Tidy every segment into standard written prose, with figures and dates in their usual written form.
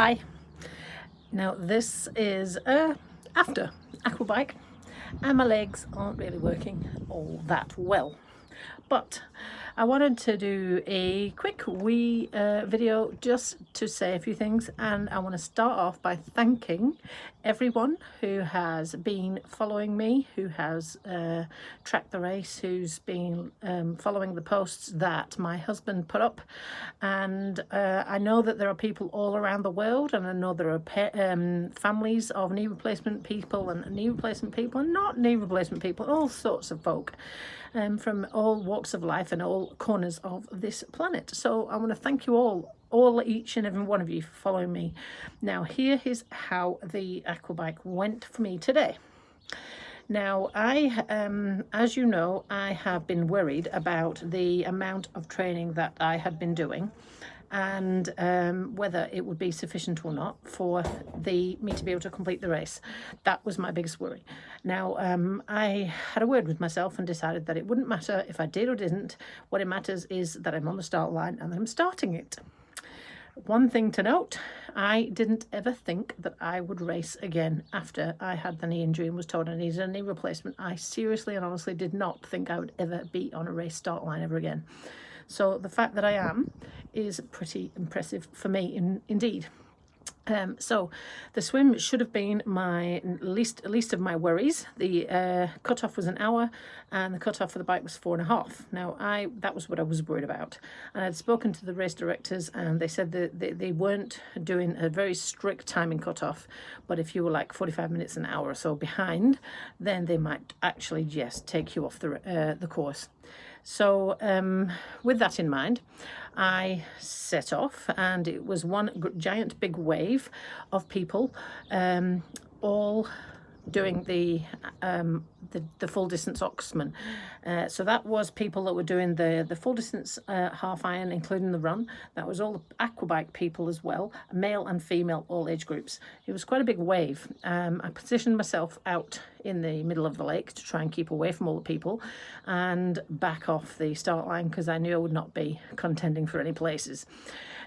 Hi. Now this is after aquabike and my legs aren't really working all that well. But I wanted to do a quick wee video just to say a few things, and I want to start off by thanking everyone who has been following me, who has tracked the race, who's been following the posts that my husband put up. And I know that there are people all around the world, and I know there are families of knee replacement people and knee replacement people and not knee replacement people, all sorts of folk from all walks of life and all corners of this planet. So I want to thank you all, each and every one of you, for following me. Now here is how the aquabike went for me today. Now as you know, I have been worried about the amount of training that I had been doing, and whether it would be sufficient or not for me to be able to complete the race. That was my biggest worry. Now I had a word with myself and decided that it wouldn't matter if I did or didn't. What it matters is that I'm on the start line and that I'm starting it. One thing to note, I didn't ever think that I would race again after I had the knee injury and was told I needed a knee replacement. I seriously and honestly did not think I would ever be on a race start line ever again. So the fact that I am is pretty impressive for me indeed. So the swim should have been my least of my worries. The cutoff was an hour and the cutoff for the bike was 4.5. Now that was what I was worried about, and I'd spoken to the race directors and they said that they weren't doing a very strict timing cutoff, but if you were like 45 minutes, an hour or so behind, then they might actually just take you off the course. So with that in mind, I set off, and it was one giant big wave of people, all doing the full distance Oxman. So that was people that were doing the full distance half iron, including the run. That was all the aquabike people as well, male and female, all age groups. It was quite a big wave. I positioned myself out in the middle of the lake to try and keep away from all the people and back off the start line, because I knew I would not be contending for any places.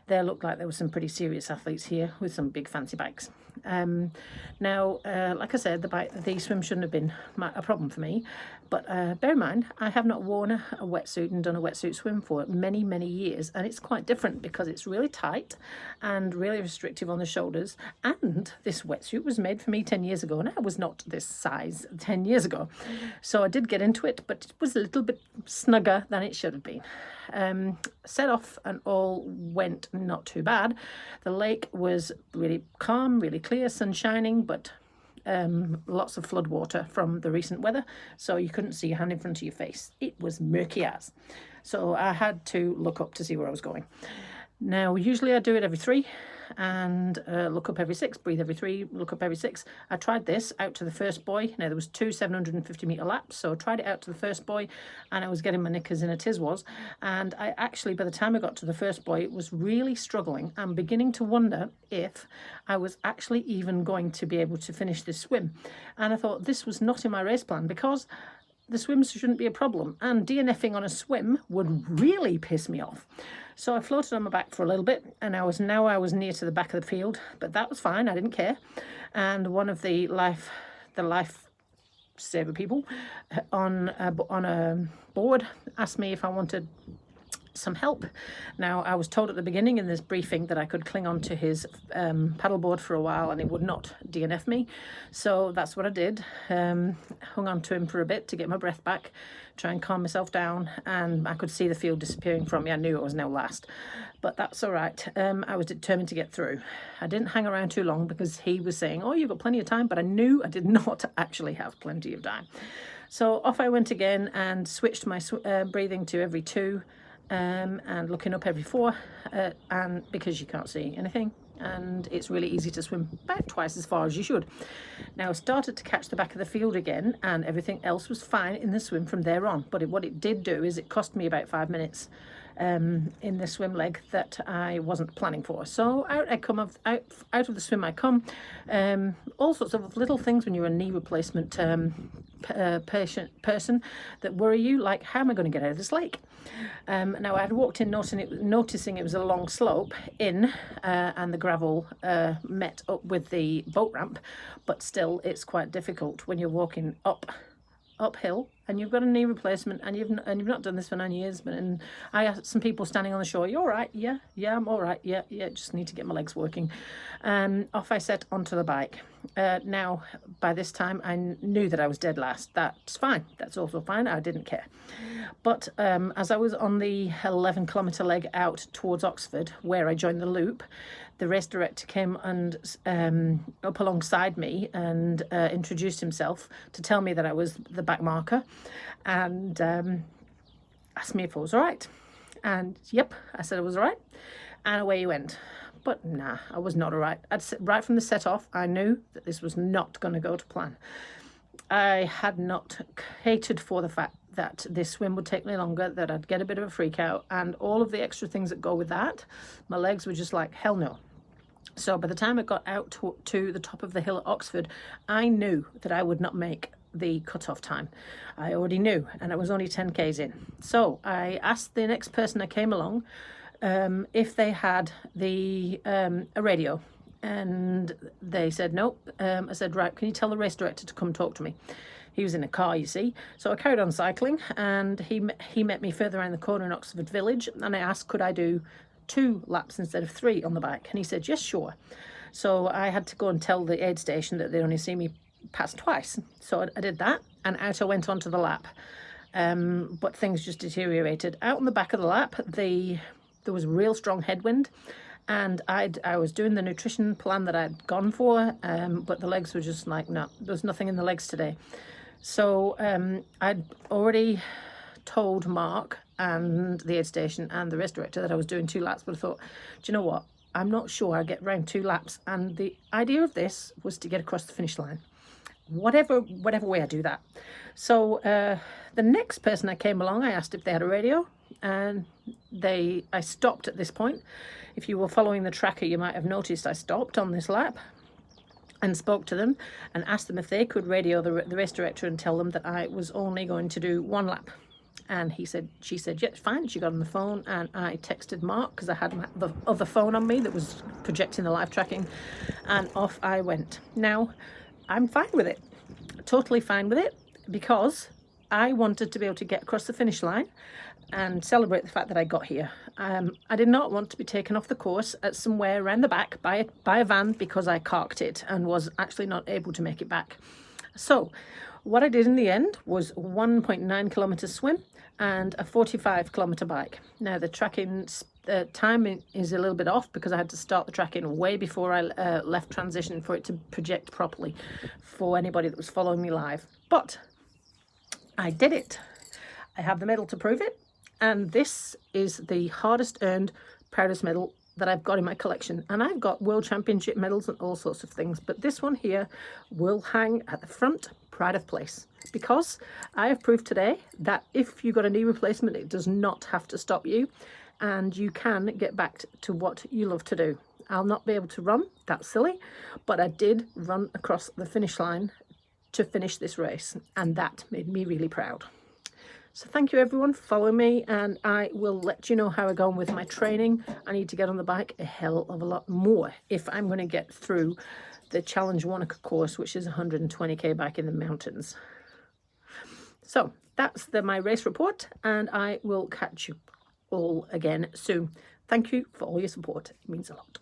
There looked like there were some pretty serious athletes here with some big fancy bikes. Now, like I said, the swim shouldn't have been a problem for me, but bear in mind, I have not worn a wetsuit and done a wetsuit swim for many, many years, and it's quite different because it's really tight and really restrictive on the shoulders, and this wetsuit was made for me 10 years ago, and I was not this size 10 years ago. So I did get into it, but it was a little bit snugger than it should have been. Set off and all went not too bad. The lake was really calm, really clear, sun shining, but lots of flood water from the recent weather, so you couldn't see your hand in front of your face. It was murky as. So I had to look up to see where I was going. Now usually I do it every 3 and look up every 6, breathe every 3, look up every 6. I tried this out to the first buoy. Now there was 2 750 metre laps, so I tried it out to the first buoy and I was getting my knickers in a tiswas, and I actually, by the time I got to the first buoy, was really struggling and beginning to wonder if I was actually even going to be able to finish this swim. And I thought this was not in my race plan, because the swims shouldn't be a problem, and DNFing on a swim would really piss me off. So I floated on my back for a little bit, and I was near to the back of the field, but that was fine. I didn't care. And one of the life saver people on a board asked me if I wanted some help. Now I was told at the beginning in this briefing that I could cling on to his paddleboard for a while and it would not DNF me, so that's what I did. Hung on to him for a bit to get my breath back, try and calm myself down, and I could see the field disappearing from me. I knew it was now last, but that's all right. I was determined to get through. I didn't hang around too long because he was saying, oh, you've got plenty of time, but I knew I did not actually have plenty of time. So off I went again and switched my breathing to every 2 and looking up every 4, and because you can't see anything and it's really easy to swim about twice as far as you should. Now I started to catch the back of the field again, and everything else was fine in the swim from there on, but what it did do is it cost me about 5 minutes in the swim leg that I wasn't planning for. So out I come, out of the swim I come. All sorts of little things when you're a knee replacement person that worry you, like, how am I going to get out of this lake? Now I had walked in noticing it was a long slope in, and the gravel met up with the boat ramp, but still it's quite difficult when you're walking uphill and you've got a knee replacement and you've not done this for 9 years. And I asked some people standing on the shore, "You all right?" Yeah, I'm all right. Yeah, just need to get my legs working. Off I set onto the bike. Now by this time I knew that I was dead last. That's fine, that's also fine, I didn't care. But as I was on the 11-kilometre leg out towards Oxford, where I joined the loop, the race director came and up alongside me and introduced himself to tell me that I was the back marker, and asked me if I was all right. And yep, I said I was all right, and away he went. But nah, I was not all right. Right from the set off, I knew that this was not going to go to plan. I had not catered for the fact that this swim would take me longer, that I'd get a bit of a freak out, and all of the extra things that go with that. My legs were just like, hell no. So by the time I got out to the top of the hill at Oxford, I knew that I would not make the cut-off time. I already knew, and I was only 10 k's in. So I asked the next person that came along if they had a radio, and they said nope. I said, right, can you tell the race director to come talk to me? He was in a car, you see. So I carried on cycling, and he met me further around the corner in Oxford Village, and I asked, could I do 2 laps instead of 3 on the bike? And he said, yes, sure. So I had to go and tell the aid station that they'd only seen me pass twice. So I did that, and out I went onto the lap. But things just deteriorated. Out on the back of the lap, there was real strong headwind, and I was doing the nutrition plan that I'd gone for, but the legs were just like, no, there's nothing in the legs today. So I'd already told Mark and the aid station and the race director that I was doing 2 laps, but I thought, do you know what, I'm not sure I'll get round 2 laps, and the idea of this was to get across the finish line, whatever way I do that. So the next person that came along, I asked if they had a radio, and I stopped at this point. If you were following the tracker, you might have noticed I stopped on this lap and spoke to them and asked them if they could radio the race director and tell them that I was only going to do 1 lap. And she said, yeah, fine. She got on the phone, and I texted Mark because I had the other phone on me that was projecting the live tracking, and off I went. Now, I'm fine with it, totally fine with it, because I wanted to be able to get across the finish line and celebrate the fact that I got here. I did not want to be taken off the course at somewhere around the back by a van because I carked it and was actually not able to make it back. So what I did in the end was 1.9 kilometre swim and a 45-kilometre bike. Now the tracking time is a little bit off because I had to start the tracking way before I left transition for it to project properly for anybody that was following me live. But I did it. I have the medal to prove it, and this is the hardest earned, proudest medal that I've got in my collection. And I've got World Championship medals and all sorts of things, but this one here will hang at the front, pride of place, because I have proved today that if you've got a knee replacement, it does not have to stop you, and you can get back to what you love to do. I'll not be able to run, that's silly, but I did run across the finish line to finish this race, and that made me really proud. So thank you everyone for following me, and I will let you know how I go on with my training. I need to get on the bike a hell of a lot more if I'm going to get through the Challenge Wanaka course, which is 120k bike in the mountains. So that's my race report, and I will catch you all again soon. Thank you for all your support. It means a lot.